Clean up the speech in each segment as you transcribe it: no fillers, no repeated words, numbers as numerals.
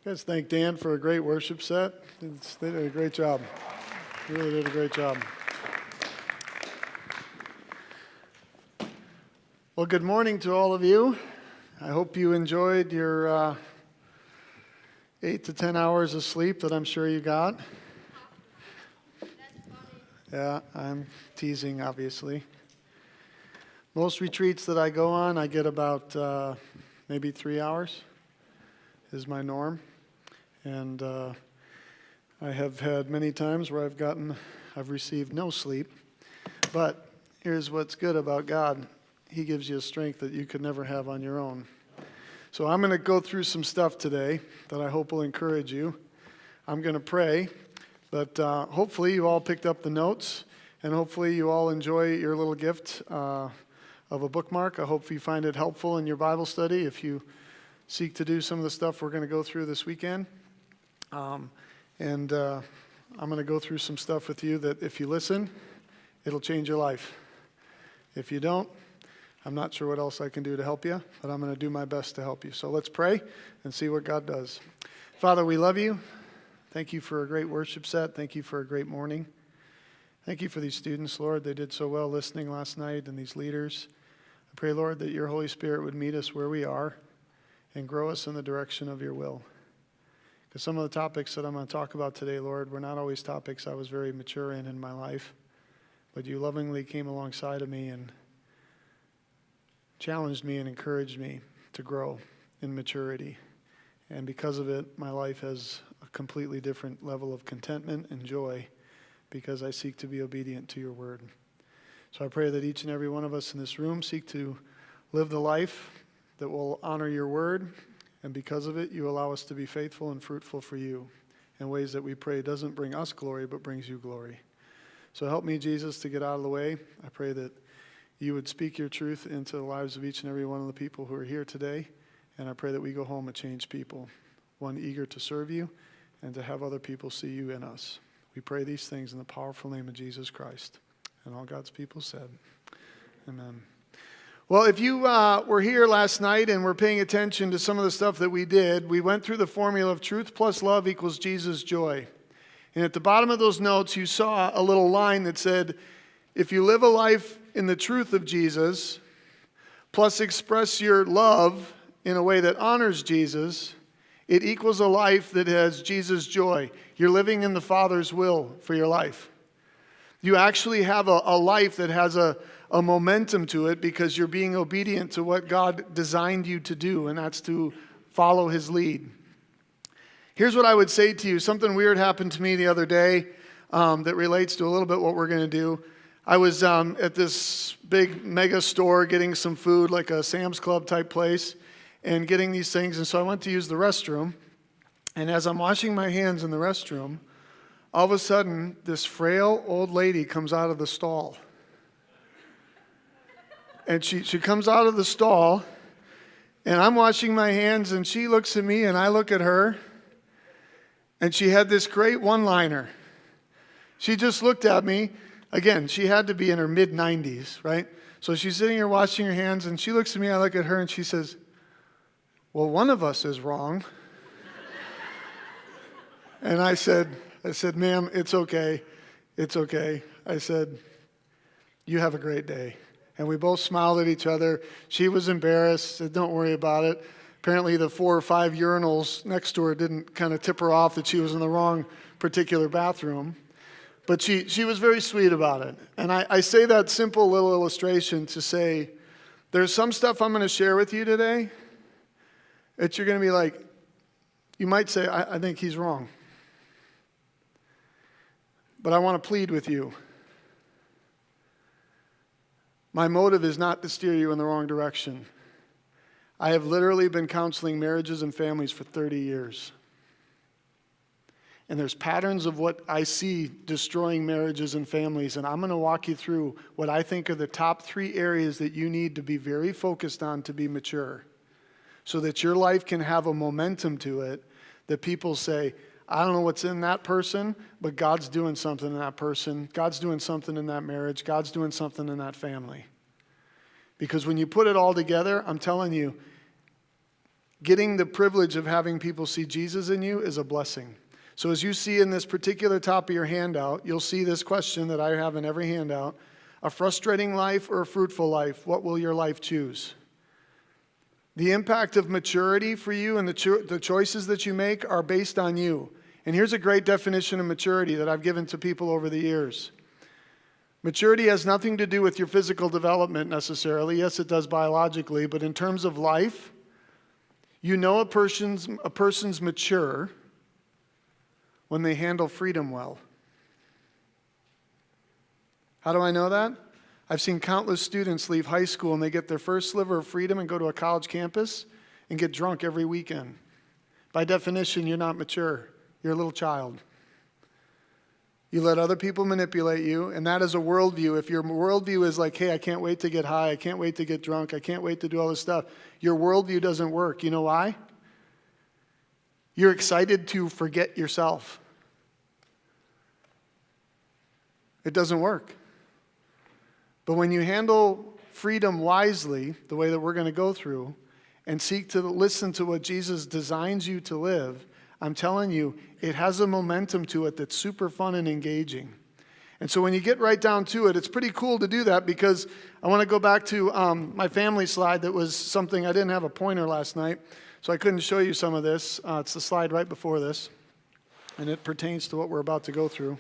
Let's thank Dan for a great worship set. They did a great job. Really did a great job. Well, good morning to all of you. I hope you enjoyed your 8 to 10 hours of sleep that I'm sure you got. Yeah, I'm teasing, obviously. Most retreats that I go on, I get about maybe 3 hours is my norm. And I have had many times where I've received no sleep. But here's what's good about God. He gives you a strength that you could never have on your own. So I'm going to go through some stuff today that I hope will encourage you. I'm going to pray, but hopefully you all picked up the notes, and hopefully you all enjoy your little gift of a bookmark. I hope you find it helpful in your Bible study if you seek to do some of the stuff we're going to go through this weekend. I'm going to go through some stuff with you that if you listen, it'll change your life. If you don't, I'm not sure what else I can do to help you, but I'm going to do my best to help you. So let's pray and see what God does. Father, we love you. Thank you for a great worship set. Thank you for a great morning. Thank you for these students, Lord. They did so well listening last night, and these leaders. I pray, Lord, that your Holy Spirit would meet us where we are and grow us in the direction of your will. Because some of the topics that I'm going to talk about today, Lord, were not always topics I was very mature in my life. But you lovingly came alongside of me and challenged me and encouraged me to grow in maturity. And because of it, my life has a completely different level of contentment and joy because I seek to be obedient to your word. So I pray that each and every one of us in this room seek to live the life that will honor your word. And because of it, you allow us to be faithful and fruitful for you in ways that we pray doesn't bring us glory, but brings you glory. So help me, Jesus, to get out of the way. I pray that you would speak your truth into the lives of each and every one of the people who are here today. And I pray that we go home a changed people, one eager to serve you and to have other people see you in us. We pray these things in the powerful name of Jesus Christ. And all God's people said, amen. Well, if you were here last night and were paying attention to some of the stuff that we did, we went through the formula of truth plus love equals Jesus' joy. And at the bottom of those notes, you saw a little line that said, if you live a life in the truth of Jesus, plus express your love in a way that honors Jesus, it equals a life that has Jesus' joy. You're living in the Father's will for your life. You actually have a life that has a momentum to it because you're being obedient to what God designed you to do, and that's to follow his lead. Here's what I would say to you. Something weird happened to me the other day that relates to a little bit what we're going to do. I was at this big mega store getting some food, like a Sam's Club type place, and getting these things. And so I went to use the restroom. And as I'm washing my hands in the restroom, all of a sudden, this frail old lady comes out of the stall. And she comes out of the stall, and I'm washing my hands, and she looks at me, and I look at her, and she had this great one-liner. She just looked at me. Again, she had to be in her mid-90s, right? So she's sitting here washing her hands, and she looks at me, I look at her, and she says, well, one of us is wrong. And I said, ma'am, it's okay. It's okay. I said, you have a great day. And we both smiled at each other. She was embarrassed, said, don't worry about it. Apparently the 4 or 5 urinals next to her didn't kind of tip her off that she was in the wrong particular bathroom. But she was very sweet about it. And I say that simple little illustration to say, there's some stuff I'm going to share with you today that you're going to be like, you might say, I think he's wrong. But I want to plead with you. My motive is not to steer you in the wrong direction. I have literally been counseling marriages and families for 30 years. And there's patterns of what I see destroying marriages and families. And I'm going to walk you through what I think are the top 3 areas that you need to be very focused on to be mature. So that your life can have a momentum to it that people say, I don't know what's in that person, but God's doing something in that person. God's doing something in that marriage. God's doing something in that family. Because when you put it all together, I'm telling you, getting the privilege of having people see Jesus in you is a blessing. So as you see in this particular top of your handout, you'll see this question that I have in every handout. A frustrating life or a fruitful life? What will your life choose? The impact of maturity for you and the choices that you make are based on you. And here's a great definition of maturity that I've given to people over the years. Maturity has nothing to do with your physical development necessarily. Yes, it does biologically, but in terms of life, you know a person's mature when they handle freedom well. How do I know that? I've seen countless students leave high school and they get their first sliver of freedom and go to a college campus and get drunk every weekend. By definition, you're not mature. You're a little child. You let other people manipulate you, and that is a worldview. If your worldview is like, hey, I can't wait to get high, I can't wait to get drunk, I can't wait to do all this stuff, your worldview doesn't work. You know why? You're excited to forget yourself. It doesn't work. But when you handle freedom wisely, the way that we're going to go through, and seek to listen to what Jesus designs you to live, I'm telling you, it has a momentum to it that's super fun and engaging. And so when you get right down to it, it's pretty cool to do that, because I want to go back to my family slide. That was something, I didn't have a pointer last night, so I couldn't show you some of this. It's the slide right before this, and it pertains to what we're about to go through.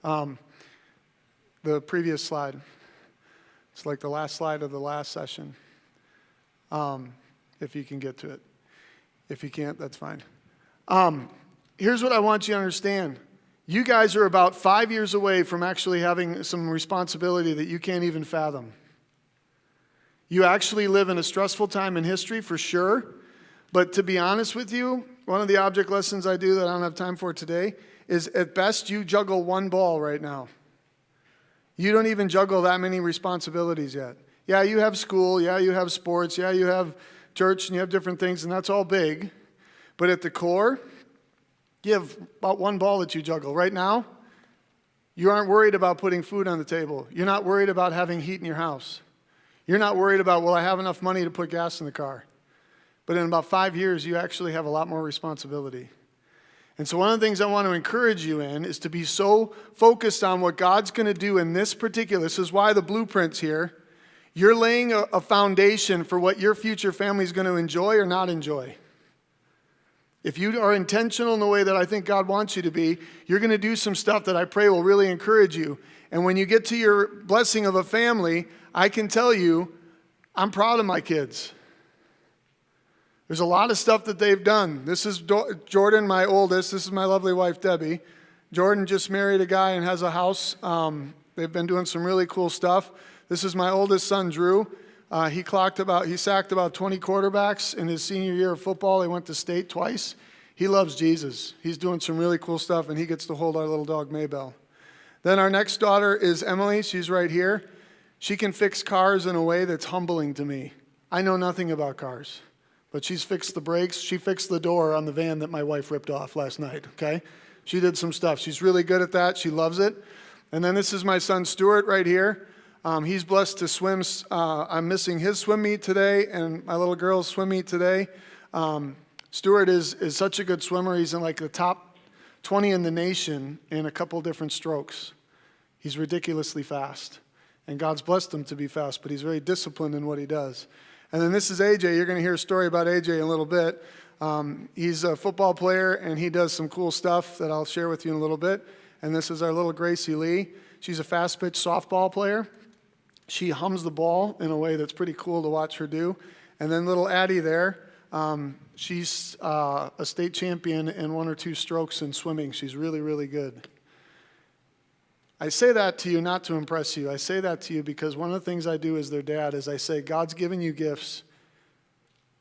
The previous slide. It's like the last slide of the last session, if you can get to it. If you can't, that's fine. Here's what I want you to understand. You guys are about 5 years away from actually having some responsibility that you can't even fathom. You actually live in a stressful time in history, for sure. But to be honest with you, one of the object lessons I do that I don't have time for today is, at best, you juggle one ball right now. You don't even juggle that many responsibilities yet. Yeah, you have school. Yeah, you have sports. Yeah, you have church, and you have different things, and that's all big. But at the core, you have about one ball that you juggle. Right now, you aren't worried about putting food on the table. You're not worried about having heat in your house. You're not worried about, will I have enough money to put gas in the car? But in about 5 years, you actually have a lot more responsibility. And so one of the things I want to encourage you in is to be so focused on what God's going to do in this is why the blueprint's here. You're laying a foundation for what your future family is going to enjoy or not enjoy. If you are intentional in the way that I think God wants you to be, you're going to do some stuff that I pray will really encourage you. And when you get to your blessing of a family, I can tell you, I'm proud of my kids. There's a lot of stuff that they've done. This is Jordan, my oldest. This is my lovely wife, Debbie. Jordan just married a guy and has a house. They've been doing some really cool stuff. This is my oldest son, Drew. He sacked about 20 quarterbacks in his senior year of football. He went to state twice. He loves Jesus. He's doing some really cool stuff, and he gets to hold our little dog, Maybell. Then our next daughter is Emily. She's right here. She can fix cars in a way that's humbling to me. I know nothing about cars, but she's fixed the brakes. She fixed the door on the van that my wife ripped off last night, okay? She did some stuff. She's really good at that. She loves it. And then this is my son, Stuart, right here. He's blessed to swim. I'm missing his swim meet today and my little girl's swim meet today. Stuart is such a good swimmer. He's in like the top 20 in the nation in a couple different strokes. He's ridiculously fast. And God's blessed him to be fast, but he's very disciplined in what he does. And then this is AJ. You're going to hear a story about AJ in a little bit. He's a football player, and he does some cool stuff that I'll share with you in a little bit. And this is our little Gracie Lee. She's a fast-pitch softball player. She hums the ball in a way that's pretty cool to watch her do. And then little Addie there, she's a state champion in 1 or 2 strokes in swimming. She's really, really good. I say that to you not to impress you. I say that to you because one of the things I do as their dad is I say, God's given you gifts.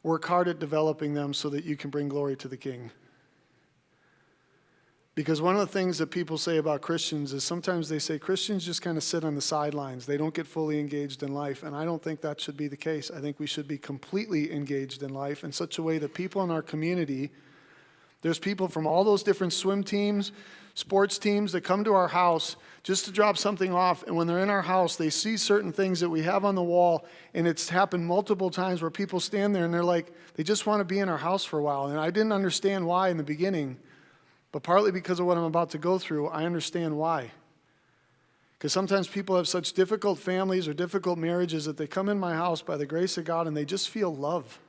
Work hard at developing them so that you can bring glory to the King. Because one of the things that people say about Christians is sometimes they say Christians just kind of sit on the sidelines. They don't get fully engaged in life. And I don't think that should be the case. I think we should be completely engaged in life in such a way that people in our community There's people from all those different swim teams, sports teams that come to our house just to drop something off. And when they're in our house, they see certain things that we have on the wall. And it's happened multiple times where people stand there and they're like, they just want to be in our house for a while. And I didn't understand why in the beginning, but partly because of what I'm about to go through, I understand why. Because sometimes people have such difficult families or difficult marriages that they come in my house by the grace of God and they just feel love.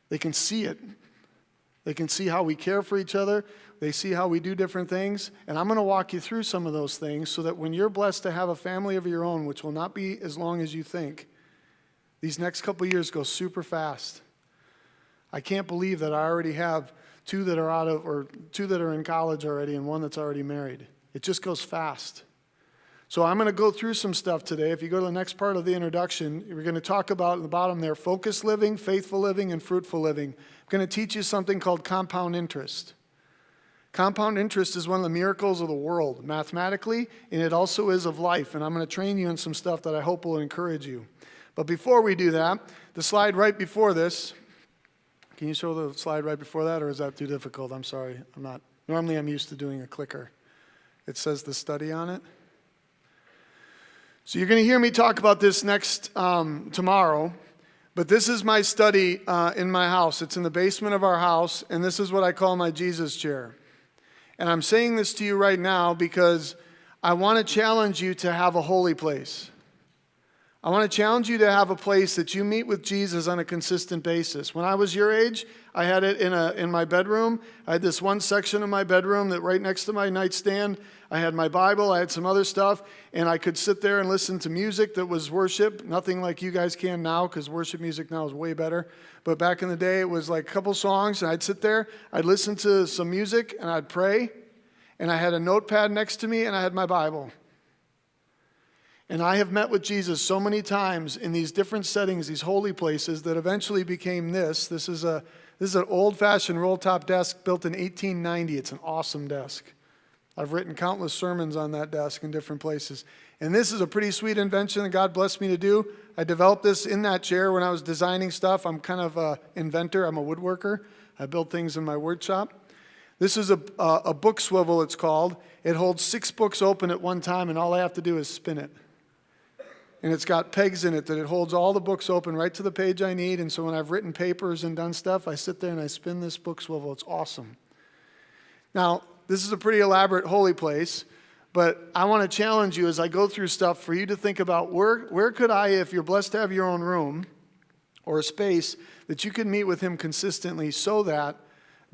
They can see it. They can see how we care for each other. They see how we do different things. And I'm going to walk you through some of those things so that when you're blessed to have a family of your own, which will not be as long as you think, these next couple years go super fast. I can't believe that I already have two that are in college already and one that's already married. It just goes fast. So I'm going to go through some stuff today. If you go to the next part of the introduction, we're going to talk about at the bottom there, focused living, faithful living, and fruitful living. I'm going to teach you something called compound interest. Compound interest is one of the miracles of the world, mathematically, and it also is of life. And I'm going to train you in some stuff that I hope will encourage you. But before we do that, the slide right before this, can you show the slide right before that, or is that too difficult? I'm sorry, normally I'm used to doing a clicker. It says the study on it. So you're going to hear me talk about this next tomorrow, but this is my study in my house. It's in the basement of our house, and this is what I call my Jesus chair. And I'm saying this to you right now because I want to challenge you to have a holy place. I want to challenge you to have a place that you meet with Jesus on a consistent basis. When I was your age, I had it in my bedroom. I had this one section of my bedroom that right next to my nightstand, I had my Bible, I had some other stuff, and I could sit there and listen to music that was worship. Nothing like you guys can now, because worship music now is way better. But back in the day, it was like a couple songs, and I'd sit there, I'd listen to some music, and I'd pray, and I had a notepad next to me, and I had my Bible. And I have met with Jesus so many times in these different settings, these holy places, that eventually became this. This is an old-fashioned roll-top desk built in 1890. It's an awesome desk. I've written countless sermons on that desk in different places. And this is a pretty sweet invention that God blessed me to do. I developed this in that chair when I was designing stuff. I'm kind of an inventor. I'm a woodworker. I build things in my workshop. This is a book swivel, it's called. It holds 6 books open at one time, and all I have to do is spin it. And it's got pegs in it that it holds all the books open right to the page I need. And so when I've written papers and done stuff, I sit there and I spin this book swivel. It's awesome. Now, this is a pretty elaborate holy place, but I want to challenge you as I go through stuff for you to think about where could I, if you're blessed to have your own room or a space, that you can meet with him consistently so that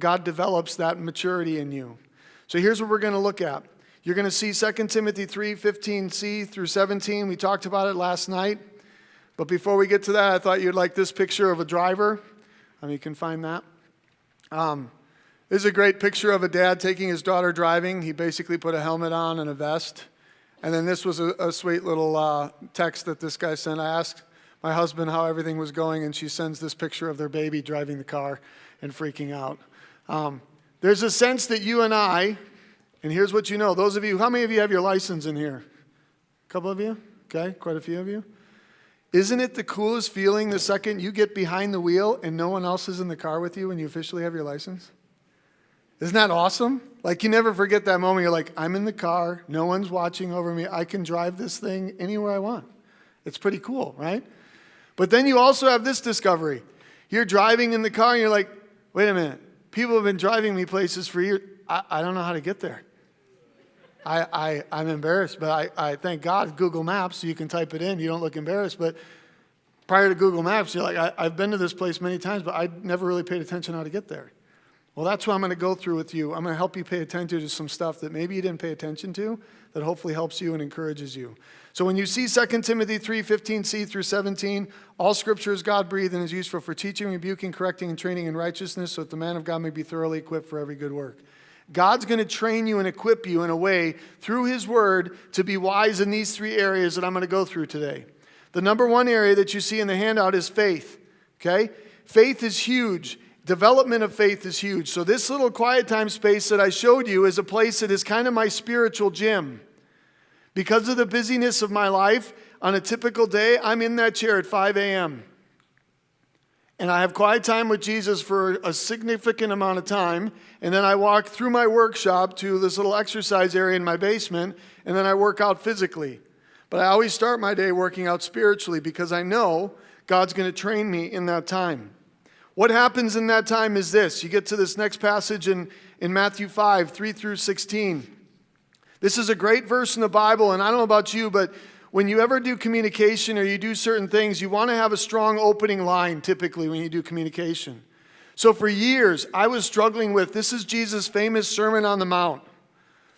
God develops that maturity in you. So here's what we're going to look at. You're going to see 2 Timothy 3:15c through 17. We talked about it last night. But before we get to that, I thought you'd like this picture of a driver. You can find that. This is a great picture of a dad taking his daughter driving. He basically put a helmet on and a vest. And then this was a sweet little text that this guy sent. I asked my husband how everything was going, and she sends this picture of their baby driving the car and freaking out. There's a sense that you and I, and here's what you know. Those of you, how many of you have your license in here? A couple of you? Okay, quite a few of you. Isn't it the coolest feeling the second you get behind the wheel and no one else is in the car with you when you officially have your license? Isn't that awesome? Like, you never forget that moment. You're like, I'm in the car. No one's watching over me. I can drive this thing anywhere I want. It's pretty cool, right? But then you also have this discovery. You're driving in the car and you're like, wait a minute. People have been driving me places for years. I don't know how to get there. I'm embarrassed, but I thank God Google Maps, so you can type it in. You don't look embarrassed. But prior to Google Maps, you're like, I've been to this place many times, but I never really paid attention how to get there. Well, that's what I'm going to go through with you. I'm going to help you pay attention to some stuff that maybe you didn't pay attention to that hopefully helps you and encourages you. So when you see 2 Timothy 3:15c through 17, all Scripture is God-breathed and is useful for teaching, rebuking, correcting, and training in righteousness so that the man of God may be thoroughly equipped for every good work. God's going to train you and equip you in a way through His Word to be wise in these 3 areas that I'm going to go through today. The number 1 area that you see in the handout is faith. Okay? Faith is huge. Development of faith is huge. So this little quiet time space that I showed you is a place that is kind of my spiritual gym. Because of the busyness of my life, on a typical day, I'm in that chair at 5 a.m. and I have quiet time with Jesus for a significant amount of time, and then I walk through my workshop to this little exercise area in my basement, and then I work out physically. But I always start my day working out spiritually because I know God's going to train me in that time. What happens in that time is this. You get to this next passage in Matthew 5, 3 through 16. This is a great verse in the Bible, and I don't know about you, but when you ever do communication or you do certain things, you want to have a strong opening line typically when you do communication. So for years, I was struggling with, this is Jesus' famous Sermon on the Mount.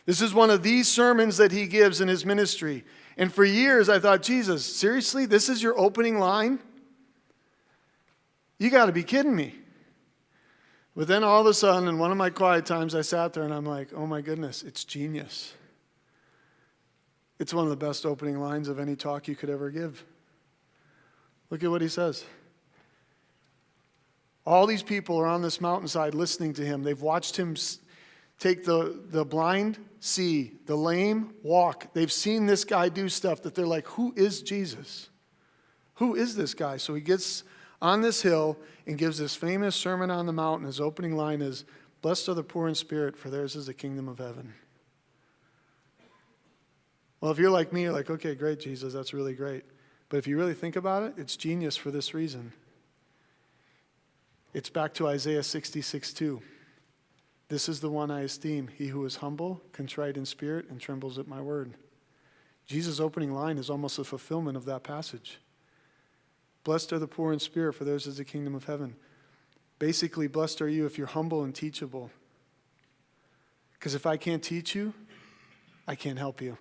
This is one of these sermons that he gives in his ministry. And for years, I thought, Jesus, seriously, this is your opening line? You got to be kidding me. But then all of a sudden, in one of my quiet times, I sat there and I'm like, oh my goodness, it's genius. It's one of the best opening lines of any talk you could ever give. Look at what he says. All these people are on this mountainside listening to him. They've watched him take the blind see, the lame walk. They've seen this guy do stuff that they're like, who is Jesus? Who is this guy? So he gets on this hill and gives this famous Sermon on the Mount, and his opening line is, blessed are the poor in spirit, for theirs is the kingdom of heaven. Well, if you're like me, you're like, okay, great, Jesus, that's really great. But if you really think about it, it's genius for this reason. It's back to Isaiah 66:2. This is the one I esteem, he who is humble, contrite in spirit, and trembles at my word. Jesus' opening line is almost a fulfillment of that passage. Blessed are the poor in spirit, for theirs is the kingdom of heaven. Basically, blessed are you if you're humble and teachable. Because if I can't teach you, I can't help you.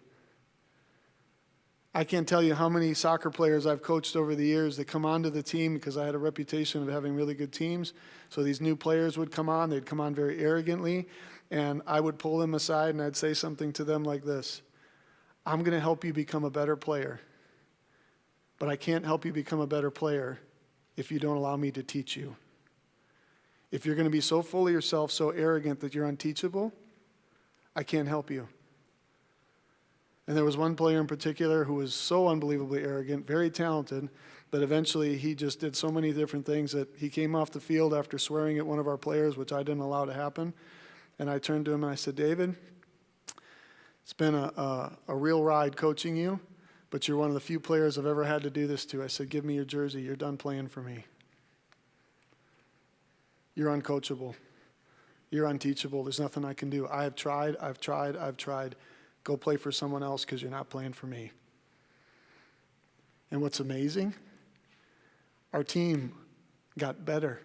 I can't tell you how many soccer players I've coached over the years that come onto the team because I had a reputation of having really good teams. So these new players would come on. They'd come on very arrogantly. And I would pull them aside and I'd say something to them like this. I'm going to help you become a better player. But I can't help you become a better player if you don't allow me to teach you. If you're going to be so full of yourself, so arrogant that you're unteachable, I can't help you. And there was one player in particular who was so unbelievably arrogant, very talented, but eventually he just did so many different things that he came off the field after swearing at one of our players, which I didn't allow to happen. And I turned to him and I said, David, it's been a real ride coaching you, but you're one of the few players I've ever had to do this to. I said, give me your jersey. You're done playing for me. You're uncoachable. You're unteachable. There's nothing I can do. I've tried. Go play for someone else because you're not playing for me. And what's amazing, our team got better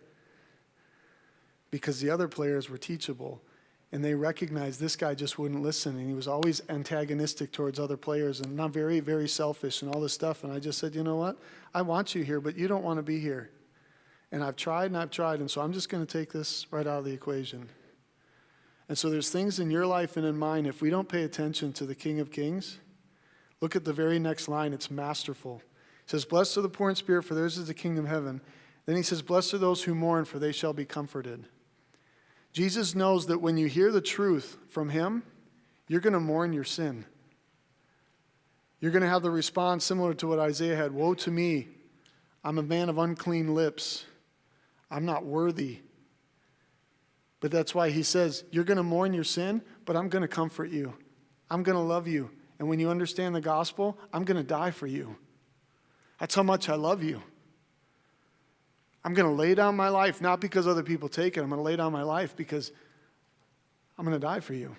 because the other players were teachable and they recognized this guy just wouldn't listen and he was always antagonistic towards other players and not very, very selfish and all this stuff. And I just said, you know what? I want you here, but you don't want to be here. And I've tried, and so I'm just going to take this right out of the equation. And so there's things in your life and in mine, if we don't pay attention to the King of Kings, look at the very next line. It's masterful. It says, blessed are the poor in spirit, for theirs is the kingdom of heaven. Then he says, blessed are those who mourn, for they shall be comforted. Jesus knows that when you hear the truth from him, you're going to mourn your sin. You're going to have the response similar to what Isaiah had. Woe to me, I'm a man of unclean lips. I'm not worthy. But that's why he says, you're going to mourn your sin, but I'm going to comfort you. I'm going to love you. And when you understand the gospel, I'm going to die for you. That's how much I love you. I'm going to lay down my life, not because other people take it. I'm going to lay down my life because I'm going to die for you.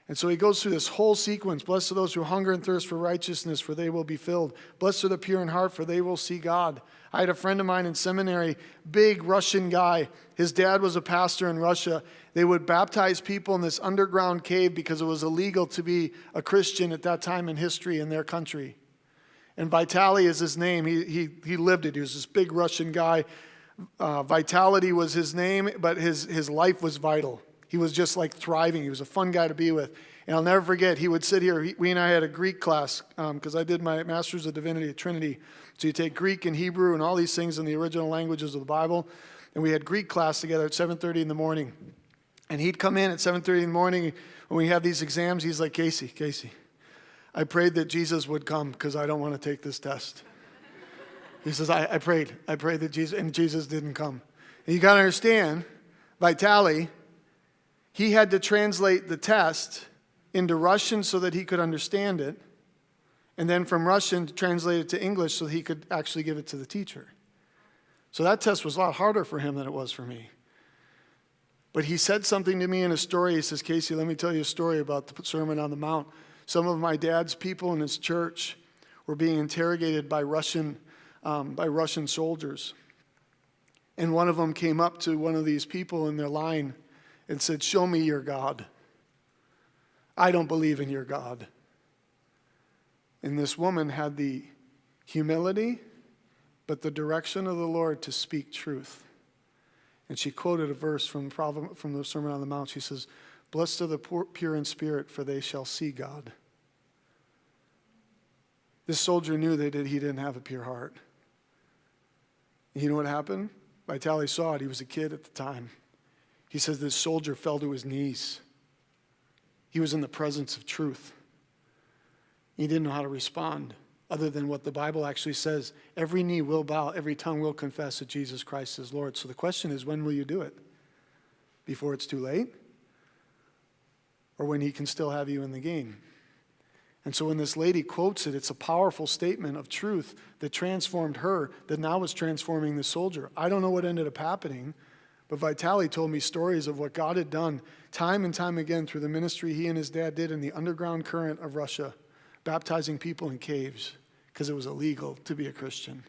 And so he goes through this whole sequence. Blessed are those who hunger and thirst for righteousness, for they will be filled. Blessed are the pure in heart, for they will see God. I had a friend of mine in seminary, big Russian guy. His dad was a pastor in Russia. They would baptize people in this underground cave because it was illegal to be a Christian at that time in history in their country. And Vitaly is his name. He lived it. He was this big Russian guy. Vitality was his name, but his life was vital. He was just like thriving. He was a fun guy to be with. And I'll never forget, he would sit here. We and I had a Greek class because I did my Master's of Divinity at Trinity. So you take Greek and Hebrew and all these things in the original languages of the Bible. And we had Greek class together at 7:30 in the morning. And he'd come in at 7:30 in the morning when we have these exams. He's like, Casey, I prayed that Jesus would come because I don't want to take this test. He says, I prayed that Jesus, and Jesus didn't come. And you got to understand, Vitaly, he had to translate the test into Russian so that he could understand it, and then from Russian translate it to English so he could actually give it to the teacher. So that test was a lot harder for him than it was for me. But he said something to me in a story. He says, Casey, let me tell you a story about the Sermon on the Mount. Some of my dad's people in his church were being interrogated by Russian soldiers. And one of them came up to one of these people in their line and said, show me your God. I don't believe in your God. And this woman had the humility, but the direction of the Lord to speak truth. And she quoted a verse from the Sermon on the Mount. She says, blessed are the pure in spirit, for they shall see God. This soldier knew he didn't have a pure heart. And you know what happened? Vitaly saw it. He was a kid at the time. He says this soldier fell to his knees. He was in the presence of truth. He didn't know how to respond other than what the Bible actually says. Every knee will bow, every tongue will confess that Jesus Christ is Lord. So the question is, when will you do it? Before it's too late? Or when he can still have you in the game? And so when this lady quotes it, it's a powerful statement of truth that transformed her, that now is transforming the soldier. I don't know what ended up happening, but Vitaly told me stories of what God had done time and time again through the ministry he and his dad did in the underground current of Russia, baptizing people in caves because it was illegal to be a Christian.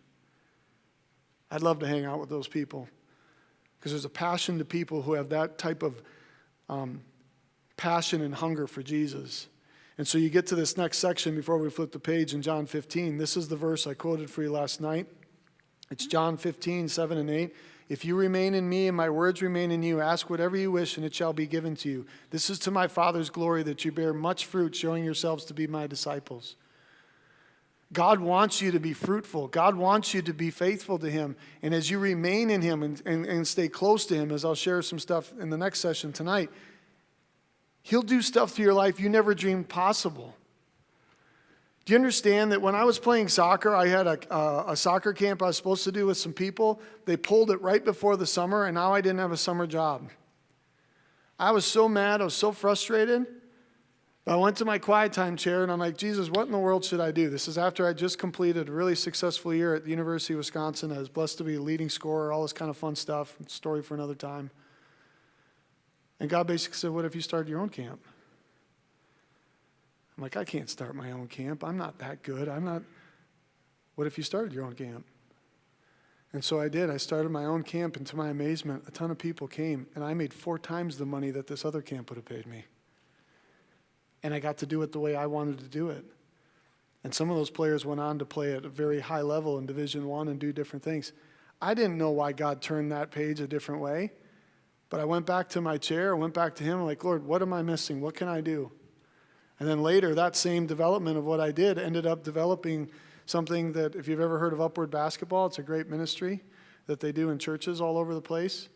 I'd love to hang out with those people because there's a passion to people who have that type of passion and hunger for Jesus. And so you get to this next section before we flip the page in John 15. This is the verse I quoted for you last night. It's John 15, 7 and 8. If you remain in me and my words remain in you, ask whatever you wish and it shall be given to you. This is to my Father's glory that you bear much fruit, showing yourselves to be my disciples. God wants you to be fruitful. God wants you to be faithful to him. And as you remain in him and stay close to him, as I'll share some stuff in the next session tonight, he'll do stuff through your life you never dreamed possible. Do you understand that when I was playing soccer, I had a soccer camp I was supposed to do with some people. They pulled it right before the summer, and now I didn't have a summer job. I was so mad. I was so frustrated. I went to my quiet time chair, and I'm like, Jesus, what in the world should I do? This is after I just completed a really successful year at the University of Wisconsin. I was blessed to be a leading scorer, all this kind of fun stuff. Story for another time. And God basically said, what if you started your own camp? I'm like, I can't start my own camp. I'm not that good. What if you started your own camp? And so I did. I started my own camp, and to my amazement, a ton of people came, and I made 4 times the money that this other camp would have paid me. And I got to do it the way I wanted to do it. And some of those players went on to play at a very high level in Division I and do different things. I didn't know why God turned that page a different way, but I went back to my chair, I went back to him, like, Lord, what am I missing? What can I do? And then later, that same development of what I did ended up developing something that, if you've ever heard of Upward Basketball, it's a great ministry that they do in churches all over the place.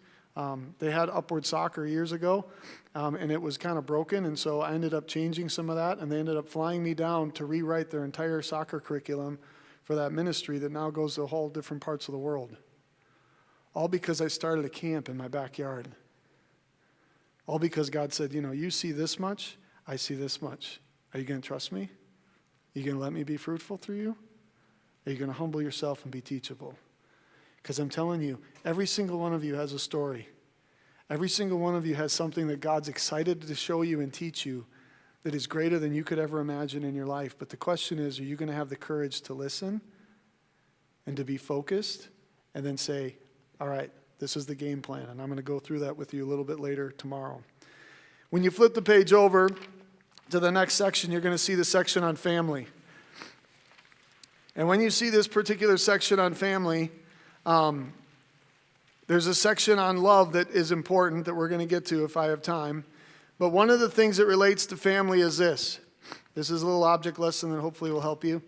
They had Upward Soccer years ago, and it was kind of broken, and so I ended up changing some of that, and they ended up flying me down to rewrite their entire soccer curriculum for that ministry that now goes to whole different parts of the world. All because I started a camp in my backyard. All because God said, you see this much, I see this much. Are you going to trust me? Are you going to let me be fruitful through you? Are you going to humble yourself and be teachable? Because I'm telling you, every single one of you has a story. Every single one of you has something that God's excited to show you and teach you that is greater than you could ever imagine in your life. But the question is, are you going to have the courage to listen and to be focused and then say, all right, this is the game plan, and I'm going to go through that with you a little bit later tomorrow. When you flip the page over to the next section, you're going to see the section on family. And when you see this particular section on family, there's a section on love that is important that we're going to get to if I have time. But one of the things that relates to family is this. This is a little object lesson that hopefully will help you.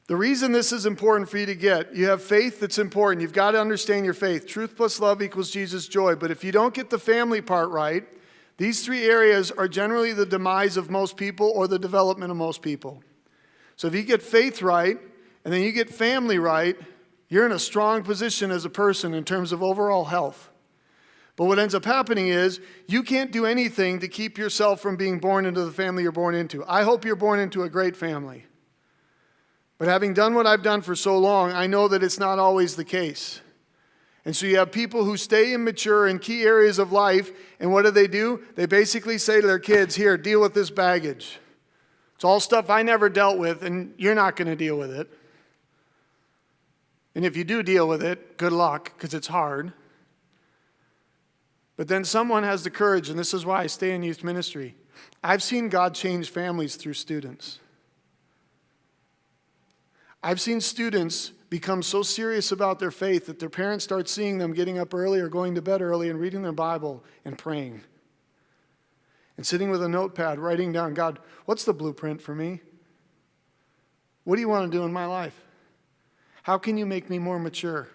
The reason this is important for you to get, you have faith that's important. You've got to understand your faith. Truth plus love equals Jesus' joy. But if you don't get the family part right, these 3 areas are generally the demise of most people or the development of most people. So if you get faith right, and then you get family right, you're in a strong position as a person in terms of overall health. But what ends up happening is you can't do anything to keep yourself from being born into the family you're born into. I hope you're born into a great family. But having done what I've done for so long, I know that it's not always the case. And so you have people who stay immature in key areas of life, and what do? They basically say to their kids, here, deal with this baggage. It's all stuff I never dealt with, and you're not going to deal with it. And if you do deal with it, good luck, because it's hard. But then someone has the courage, and this is why I stay in youth ministry. I've seen God change families through students. I've seen students become so serious about their faith that their parents start seeing them getting up early or going to bed early and reading their Bible and praying. And sitting with a notepad, writing down, God, what's the blueprint for me? What do you want to do in my life? How can you make me more mature?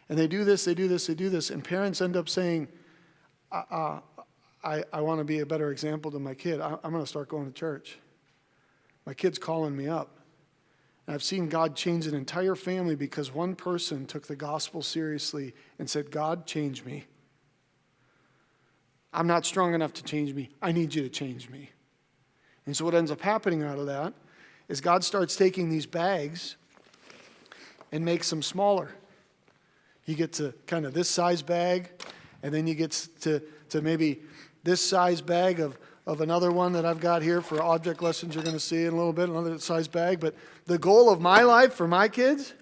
And they do this, and parents end up saying, I want to be a better example to my kid. I'm going to start going to church. My kid's calling me up. And I've seen God change an entire family because one person took the gospel seriously and said, God, change me. I'm not strong enough to change me. I need you to change me. And so what ends up happening out of that is God starts taking these bags and makes them smaller. You get to kind of this size bag, and then you get to maybe this size bag of another one that I've got here for object lessons you're going to see in a little bit, another size bag. But the goal of my life for my kids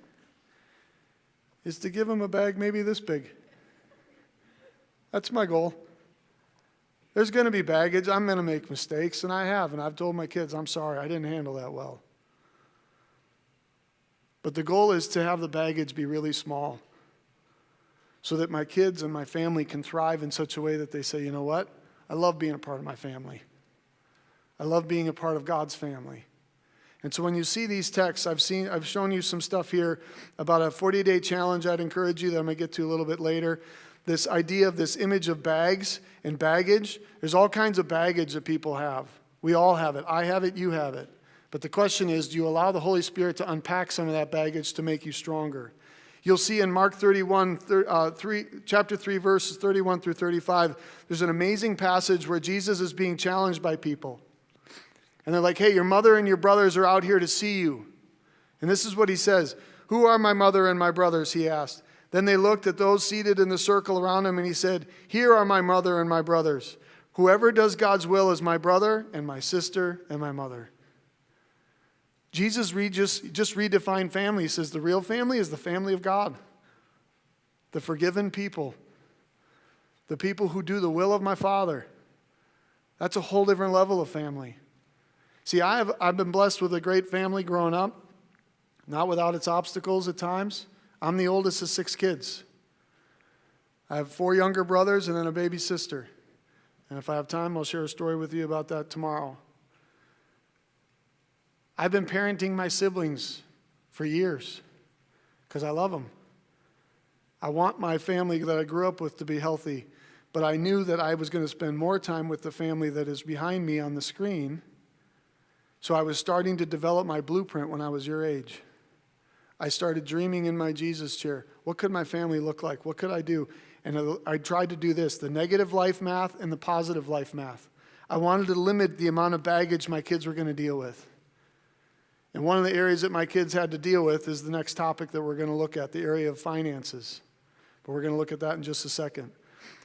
is to give them a bag maybe this big. That's my goal. There's going to be baggage. I'm going to make mistakes, and I have. And I've told my kids, I'm sorry, I didn't handle that well. But the goal is to have the baggage be really small so that my kids and my family can thrive in such a way that they say, you know what? I love being a part of my family. I love being a part of God's family. And so when you see these texts, I've shown you some stuff here about a 40-day challenge I'd encourage you that I'm going to get to a little bit later. This idea of this image of bags and baggage. There's all kinds of baggage that people have. We all have it. I have it. You have it. But the question is, do you allow the Holy Spirit to unpack some of that baggage to make you stronger? You'll see in Mark 31, chapter 3, verses 31 through 35, there's an amazing passage where Jesus is being challenged by people. And they're like, hey, your mother and your brothers are out here to see you. And this is what he says. Who are my mother and my brothers, he asked. Then they looked at those seated in the circle around him, and he said, here are my mother and my brothers. Whoever does God's will is my brother and my sister and my mother. Jesus just redefined family. He says the real family is the family of God. The forgiven people. The people who do the will of my Father. That's a whole different level of family. See, I've been blessed with a great family growing up. Not without its obstacles at times. I'm the oldest of 6 kids. I have 4 younger brothers and then a baby sister. And if I have time, I'll share a story with you about that tomorrow. I've been parenting my siblings for years because I love them. I want my family that I grew up with to be healthy, but I knew that I was going to spend more time with the family that is behind me on the screen. So I was starting to develop my blueprint when I was your age. I started dreaming in my Jesus chair. What could my family look like? What could I do? And I tried to do this, the negative life math and the positive life math. I wanted to limit the amount of baggage my kids were going to deal with. And one of the areas that my kids had to deal with is the next topic that we're going to look at, the area of finances. But we're going to look at that in just a second.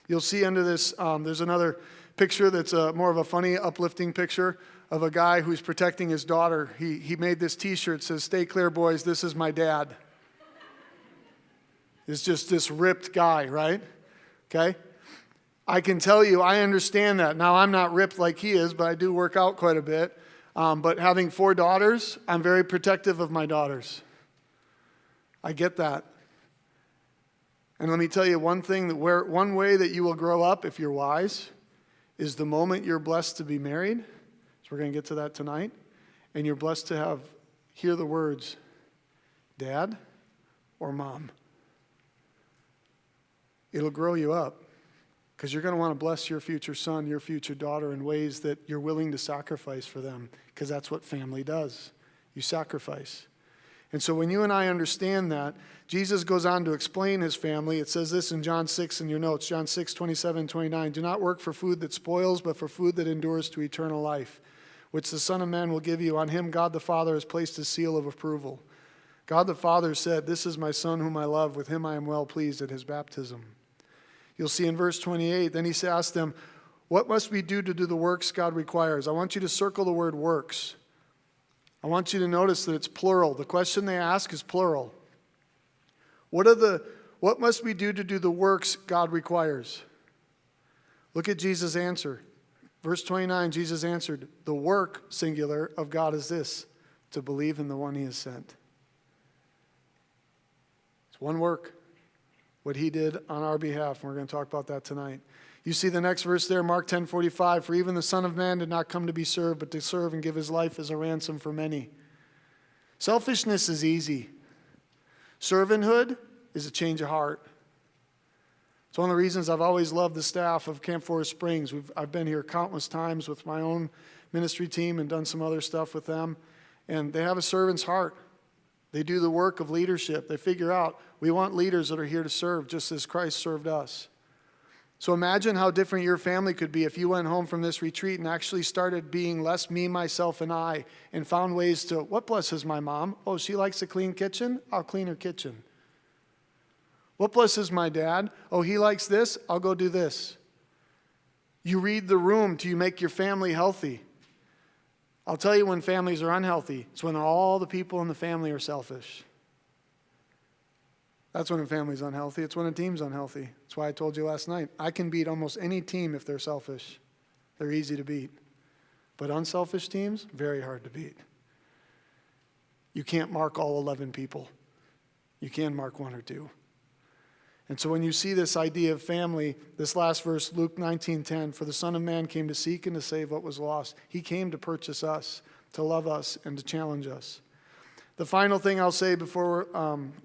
You'll see under this, there's another picture that's more of a funny, uplifting picture of a guy who's protecting his daughter. He made this t-shirt that says, "Stay clear, boys, this is my dad." It's just this ripped guy, right? Okay? I can tell you, I understand that. Now, I'm not ripped like he is, but I do work out quite a bit. But having 4 daughters, I'm very protective of my daughters. I get that. And let me tell you one way that you will grow up if you're wise is the moment you're blessed to be married. So we're going to get to that tonight. And you're blessed to hear the words, Dad or Mom. It'll grow you up. Because you're going to want to bless your future son, your future daughter in ways that you're willing to sacrifice for them. Because that's what family does. You sacrifice. And so when you and I understand that, Jesus goes on to explain his family. It says this in John 6 in your notes, John 6, 27, 29. Do not work for food that spoils, but for food that endures to eternal life, which the Son of Man will give you. On him God the Father has placed his seal of approval. God the Father said, this is my Son whom I love. With him I am well pleased at his baptism. You'll see in verse 28, then he asked them, what must we do to do the works God requires? I want you to circle the word works. I want you to notice that it's plural. The question they ask is plural. What must we do to do the works God requires? Look at Jesus' answer. Verse 29, Jesus answered, the work, singular, of God is this, to believe in the one he has sent. It's one work, what he did on our behalf, and we're going to talk about that tonight. You see the next verse there, Mark 10:45, for even the Son of Man did not come to be served, but to serve and give his life as a ransom for many. Selfishness is easy. Servanthood is a change of heart. It's one of the reasons I've always loved the staff of Camp Forest Springs. I've been here countless times with my own ministry team and done some other stuff with them, and they have a servant's heart. They do the work of leadership. They figure out, we want leaders that are here to serve just as Christ served us. So imagine how different your family could be if you went home from this retreat and actually started being less me, myself, and I, and found ways to, what blesses my mom? Oh, she likes a clean kitchen? I'll clean her kitchen. What blesses my dad? Oh, he likes this? I'll go do this. You read the room till you make your family healthy. I'll tell you when families are unhealthy. It's when all the people in the family are selfish. That's when a family's unhealthy. It's when a team's unhealthy. That's why I told you last night, I can beat almost any team if they're selfish. They're easy to beat. But unselfish teams, very hard to beat. You can't mark all 11 people. You can mark one or two. And so when you see this idea of family, this last verse, Luke 19:10, for the Son of Man came to seek and to save what was lost. He came to purchase us, to love us, and to challenge us. The final thing I'll say before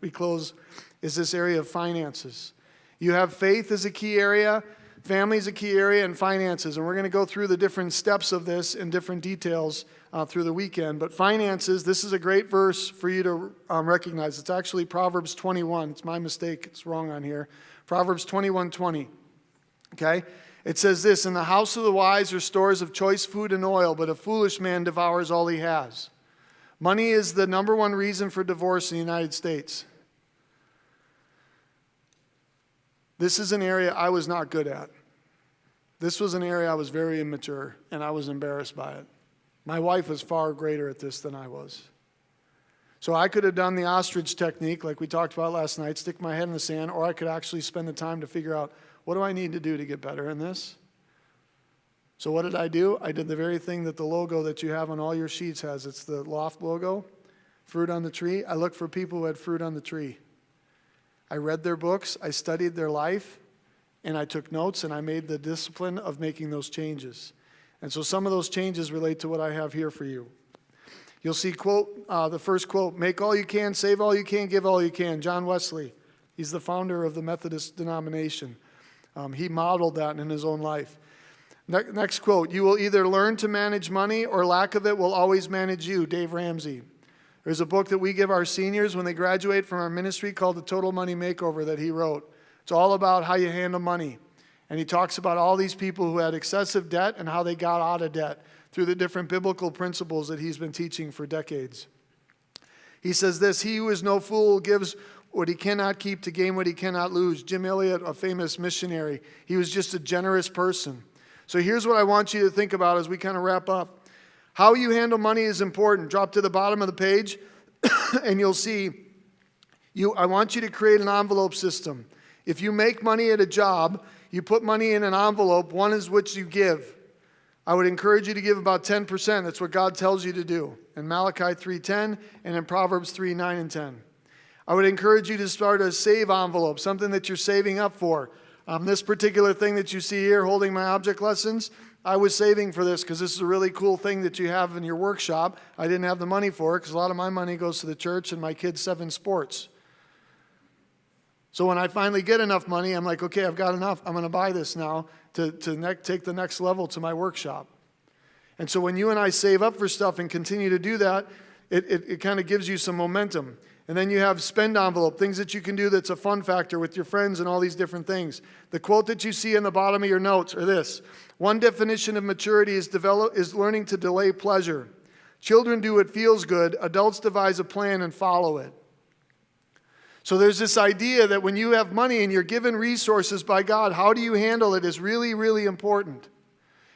we close is this area of finances. You have faith as a key area, family is a key area, and finances. And we're going to go through the different steps of this in different details through the weekend. But finances, this is a great verse for you to recognize. It's actually Proverbs 21. It's my mistake. It's wrong on here. Proverbs 21:20. Okay? It says this, in the house of the wise are stores of choice food and oil, but a foolish man devours all he has. Money is the number one reason for divorce in the United States. This is an area I was not good at. This was an area I was very immature, and I was embarrassed by it. My wife was far greater at this than I was. So I could have done the ostrich technique, like we talked about last night, stick my head in the sand, or I could actually spend the time to figure out, what do I need to do to get better in this? So what did I do? I did the very thing that the logo that you have on all your sheets has. It's the Loft logo, fruit on the tree. I looked for people who had fruit on the tree. I read their books, I studied their life, and I took notes, and I made the discipline of making those changes. And so some of those changes relate to what I have here for you. You'll see the first quote, make all you can, save all you can, give all you can. John Wesley, he's the founder of the Methodist denomination. He modeled that in his own life. Next quote, you will either learn to manage money or lack of it will always manage you, Dave Ramsey. There's a book that we give our seniors when they graduate from our ministry called The Total Money Makeover that he wrote. It's all about how you handle money. And he talks about all these people who had excessive debt and how they got out of debt through the different biblical principles that he's been teaching for decades. He says this, he who is no fool gives what he cannot keep to gain what he cannot lose. Jim Elliot, a famous missionary, he was just a generous person. So here's what I want you to think about as we kind of wrap up. How you handle money is important. Drop to the bottom of the page and you'll see, I want you to create an envelope system. If you make money at a job, you put money in an envelope. One is which you give. I would encourage you to give about 10%. That's what God tells you to do in Malachi 3:10 and in Proverbs 3:9 and 10. I would encourage you to start a save envelope, something that you're saving up for. This particular thing that you see here holding my object lessons, I was saving for this because this is a really cool thing that you have in your workshop. I didn't have the money for it because a lot of my money goes to the church and my kids' 7 sports. So when I finally get enough money, I'm like, okay, I've got enough. I'm going to buy this now to take the next level to my workshop. And so when you and I save up for stuff and continue to do that, It kind of gives you some momentum. And then you have spend envelope, things that you can do that's a fun factor with your friends and all these different things. The quote that you see in the bottom of your notes are this: one definition of maturity is learning to delay pleasure. Children do what feels good. Adults devise a plan and follow it. So there's this idea that when you have money and you're given resources by God, how do you handle it is really, really important.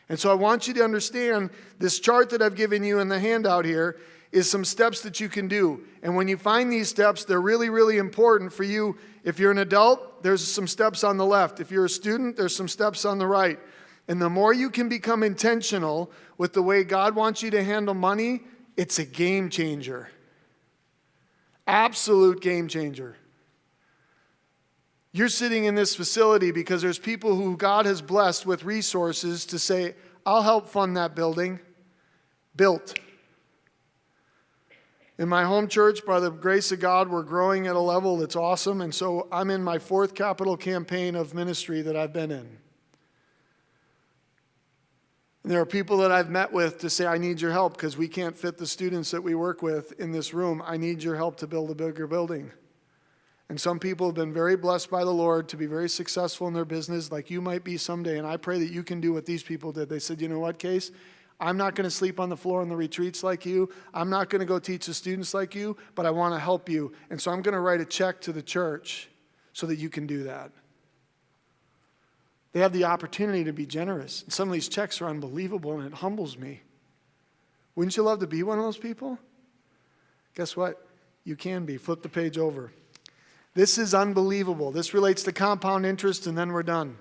And so I want you to understand this chart that I've given you in the handout here is some steps that you can do. And when you find these steps, they're really, really important for you. If you're an adult, there's some steps on the left. If you're a student, there's some steps on the right. And the more you can become intentional with the way God wants you to handle money, it's a game changer. Absolute game changer. You're sitting in this facility because there's people who God has blessed with resources to say, I'll help fund that building. Built. In my home church, by the grace of God, we're growing at a level that's awesome. And so I'm in my 4th capital campaign of ministry that I've been in. And there are people that I've met with to say, I need your help because we can't fit the students that we work with in this room. I need your help to build a bigger building. And some people have been very blessed by the Lord to be very successful in their business like you might be someday. And I pray that you can do what these people did. They said, you know what, Case? I'm not going to sleep on the floor in the retreats like you. I'm not going to go teach the students like you, but I want to help you. And so I'm going to write a check to the church so that you can do that. They have the opportunity to be generous. And some of these checks are unbelievable, and it humbles me. Wouldn't you love to be one of those people? Guess what? You can be. Flip the page over. This is unbelievable. This relates to compound interest, and then we're done.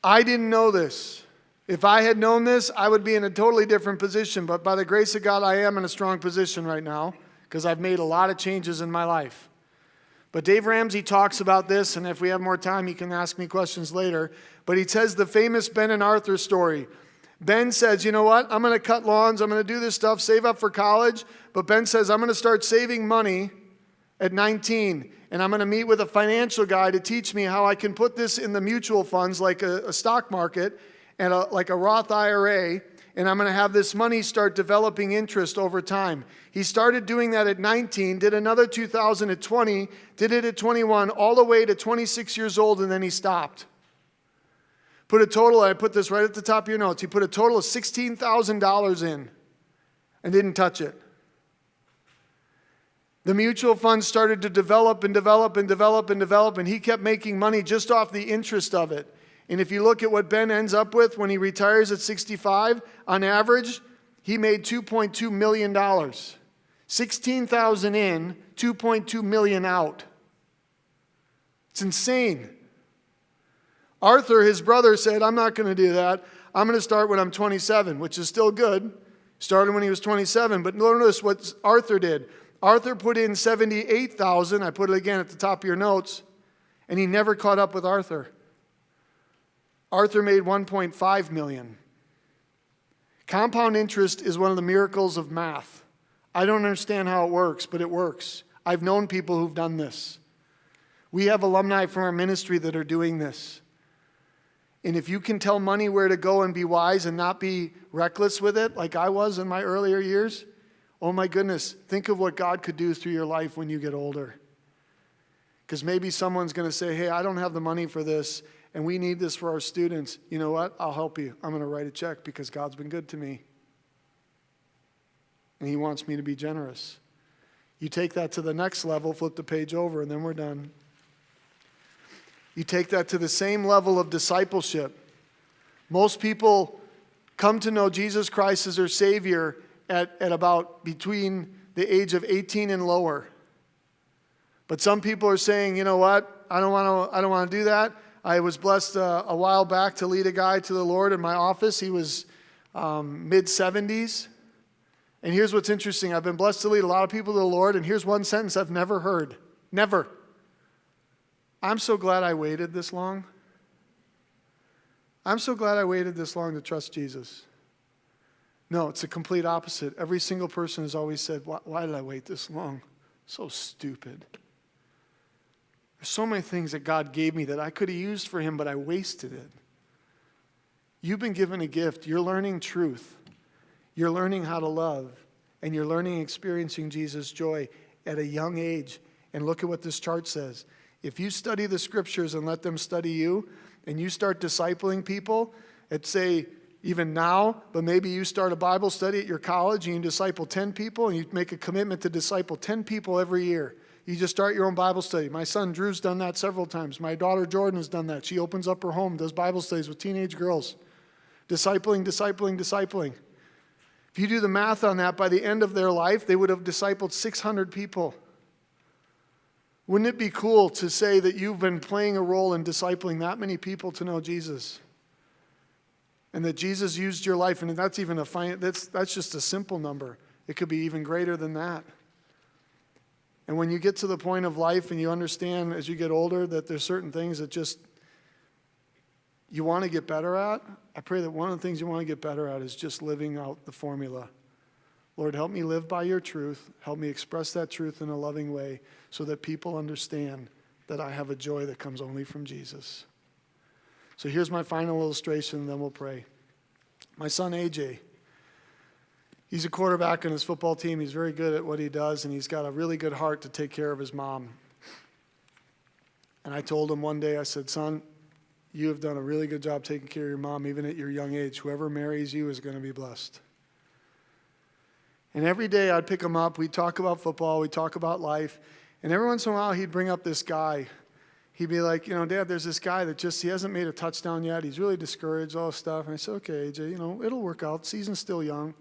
I didn't know this. If I had known this, I would be in a totally different position. But by the grace of God, I am in a strong position right now because I've made a lot of changes in my life. But Dave Ramsey talks about this, and if we have more time, he can ask me questions later. But he says the famous Ben and Arthur story. Ben says, you know what? I'm going to cut lawns. I'm going to do this stuff, save up for college. But Ben says, I'm going to start saving money at 19. And I'm going to meet with a financial guy to teach me how I can put this in the mutual funds like a stock market and like a Roth IRA, and I'm going to have this money start developing interest over time. He started doing that at 19, did another 2,000 at 20, did it at 21, all the way to 26 years old, and then he stopped. Put a total, I put this right at the top of your notes, he put a total of $16,000 in and didn't touch it. The mutual funds started to develop and develop and develop and develop, and he kept making money just off the interest of it. And if you look at what Ben ends up with when he retires at 65, on average, he made $2.2 million. 16,000 in, 2.2 million out. It's insane. Arthur, his brother, said, I'm not going to do that. I'm going to start when I'm 27, which is still good. Started when he was 27. But notice what Arthur did. Arthur put in 78,000. I put it again at the top of your notes. And he never caught up with Arthur. Arthur made 1.5 million. Compound interest is one of the miracles of math. I don't understand how it works, but it works. I've known people who've done this. We have alumni from our ministry that are doing this. And if you can tell money where to go and be wise and not be reckless with it, like I was in my earlier years, oh my goodness, think of what God could do through your life when you get older. Because maybe someone's going to say, hey, I don't have the money for this, and we need this for our students. You know what? I'll help you. I'm going to write a check because God's been good to me. And he wants me to be generous. You take that to the next level, flip the page over, and then we're done. You take that to the same level of discipleship. Most people come to know Jesus Christ as their Savior at about between the age of 18 and lower. But some people are saying, you know what? I don't want to do that. I was blessed a while back to lead a guy to the Lord in my office. He was mid-70s. And here's what's interesting. I've been blessed to lead a lot of people to the Lord, and here's one sentence I've never heard. Never. I'm so glad I waited this long. I'm so glad I waited this long to trust Jesus. No, it's the complete opposite. Every single person has always said, why did I wait this long? So stupid. There's so many things that God gave me that I could have used for him, but I wasted it. You've been given a gift. You're learning truth. You're learning how to love. and you're learning and experiencing Jesus' joy at a young age. And look at what this chart says. If you study the scriptures and let them study you, and you start discipling people, at say, even now, but maybe you start a Bible study at your college and you disciple 10 people, and you make a commitment to disciple 10 people every year. You just start your own Bible study. My son Drew's done that several times. My daughter Jordan has done that. She opens up her home, does Bible studies with teenage girls. Discipling, discipling, discipling. If you do the math on that, by the end of their life, they would have discipled 600 people. Wouldn't it be cool to say that you've been playing a role in discipling that many people to know Jesus? And that Jesus used your life, and that's even that's just a simple number. It could be even greater than that. And when you get to the point of life and you understand as you get older that there's certain things that just you want to get better at, I pray that one of the things you want to get better at is just living out the formula. Lord, help me live by your truth. Help me express that truth in a loving way so that people understand that I have a joy that comes only from Jesus. So here's my final illustration, and then we'll pray. My son, AJ, he's a quarterback on his football team. He's very good at what he does, and he's got a really good heart to take care of his mom. And I told him one day, I said, son, you have done a really good job taking care of your mom, even at your young age. Whoever marries you is going to be blessed. And every day I'd pick him up. We'd talk about football. We'd talk about life. And every once in a while he'd bring up this guy. He'd be like, Dad, there's this guy that he hasn't made a touchdown yet. He's really discouraged, all this stuff. And I said, okay, AJ, it'll work out. Season's still young.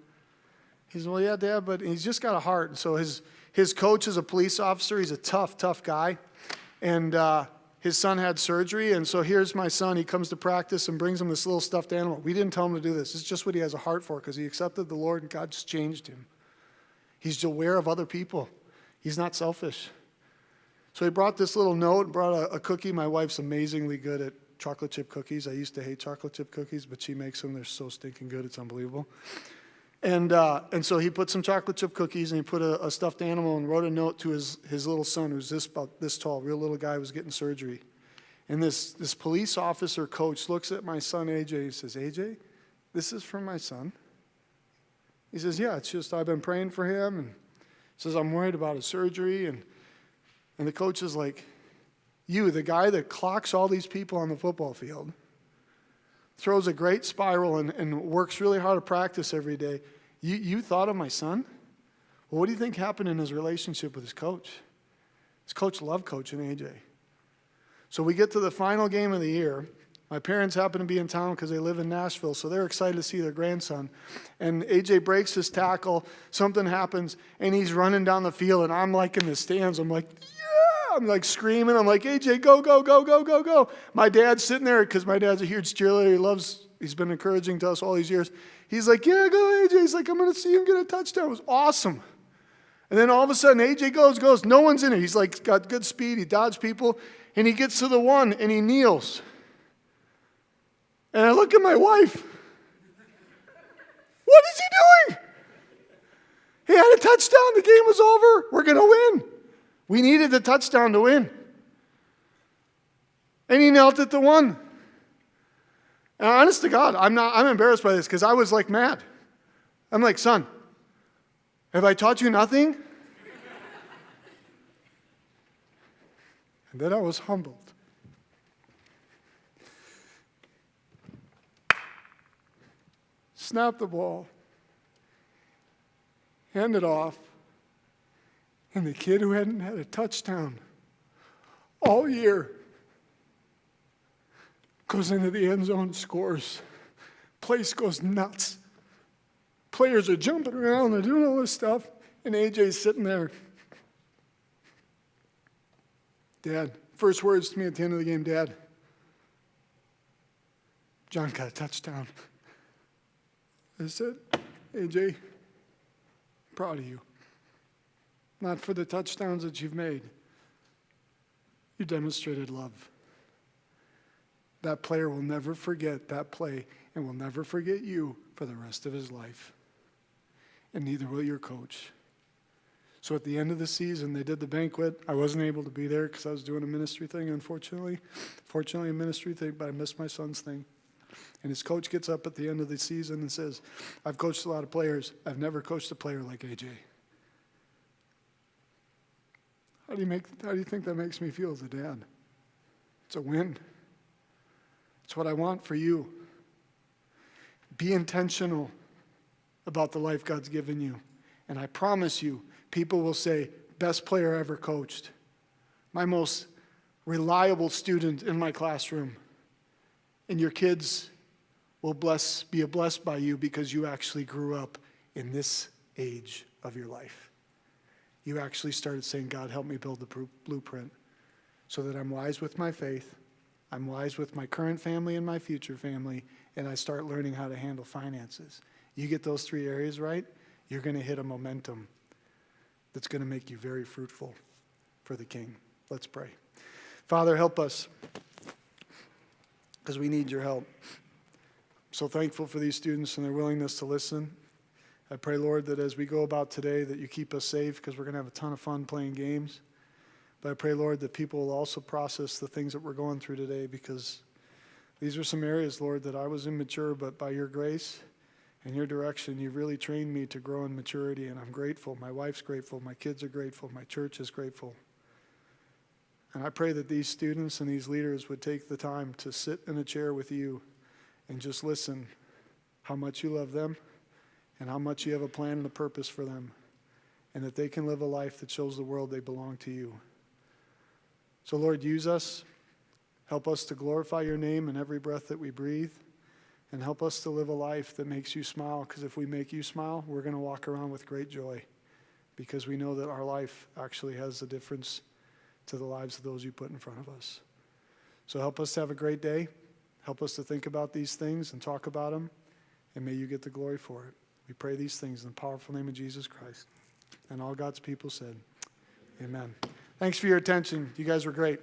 He said, well, yeah, Dad, but he's just got a heart. And so his coach is a police officer. He's a tough guy. And his son had surgery. And so here's my son. He comes to practice and brings him this little stuffed animal. We didn't tell him to do this. It's just what he has a heart for because he accepted the Lord and God just changed him. He's aware of other people. He's not selfish. So he brought this little note, brought a cookie. My wife's amazingly good at chocolate chip cookies. I used to hate chocolate chip cookies, but she makes them. They're so stinking good. It's unbelievable. And so he put some chocolate chip cookies, and he put a stuffed animal and wrote a note to his little son, who's about this tall, real little guy, who was getting surgery. And this police officer coach looks at my son, AJ. He says, AJ, this is from my son. He says, yeah, it's just I've been praying for him. And he says, I'm worried about his surgery. And the coach is like, you, the guy that clocks all these people on the football field, throws a great spiral and works really hard to practice every day. You thought of my son? Well, what do you think happened in his relationship with his coach? His coach loved coaching AJ. So we get to the final game of the year. My parents happen to be in town because they live in Nashville, so they're excited to see their grandson. And AJ breaks his tackle, something happens, and he's running down the field, and I'm like in the stands. I'm like, yeah! I'm like screaming. I'm like, AJ, go, go, go, go, go, go. My dad's sitting there because my dad's a huge cheerleader. He's been encouraging to us all these years. He's like, yeah, go, AJ. He's like, I'm going to see him get a touchdown. It was awesome. And then all of a sudden, AJ goes. No one's in it. He's like got good speed. He dodged people, and he gets to the one, and he kneels. And I look at my wife. What is he doing? He had a touchdown. The game was over. We're going to win. We needed the touchdown to win. And he knelt at the one. And honest to God, I'm embarrassed by this because I was like mad. I'm like, son, have I taught you nothing? And then I was humbled. Snap the ball, hand it off, and the kid who hadn't had a touchdown all year goes into the end zone and scores. Place goes nuts. Players are jumping around, they're doing all this stuff, and AJ's sitting there. Dad, first words to me at the end of the game, Dad, John got a touchdown. I said, AJ, I'm proud of you. Not for the touchdowns that you've made. You demonstrated love. That player will never forget that play and will never forget you for the rest of his life. And neither will your coach. So at the end of the season, they did the banquet. I wasn't able to be there because I was doing a ministry thing, unfortunately. Fortunately, a ministry thing, but I missed my son's thing. And his coach gets up at the end of the season and says, I've coached a lot of players. I've never coached a player like AJ. How do you think that makes me feel as a dad? It's a win. It's what I want for you. Be intentional about the life God's given you. And I promise you, people will say, best player I ever coached. My most reliable student in my classroom. And your kids will be blessed by you because you actually grew up in this age of your life. You actually started saying, God, help me build the blueprint so that I'm wise with my faith, I'm wise with my current family and my future family, and I start learning how to handle finances. You get those 3 areas right, you're going to hit a momentum that's going to make you very fruitful for the King. Let's pray. Father, help us because we need your help. I'm so thankful for these students and their willingness to listen. I pray, Lord, that as we go about today, that you keep us safe because we're going to have a ton of fun playing games. But I pray, Lord, that people will also process the things that we're going through today because these are some areas, Lord, that I was immature, but by your grace and your direction, you've really trained me to grow in maturity, and I'm grateful. My wife's grateful. My kids are grateful. My church is grateful. And I pray that these students and these leaders would take the time to sit in a chair with you and just listen how much you love them and how much you have a plan and a purpose for them, and that they can live a life that shows the world they belong to you. So, Lord, use us. Help us to glorify your name in every breath that we breathe, and help us to live a life that makes you smile, because if we make you smile, we're going to walk around with great joy, because we know that our life actually has a difference to the lives of those you put in front of us. So help us to have a great day. Help us to think about these things and talk about them, and may you get the glory for it. We pray these things in the powerful name of Jesus Christ. And all God's people said, amen. Thanks for your attention. You guys were great.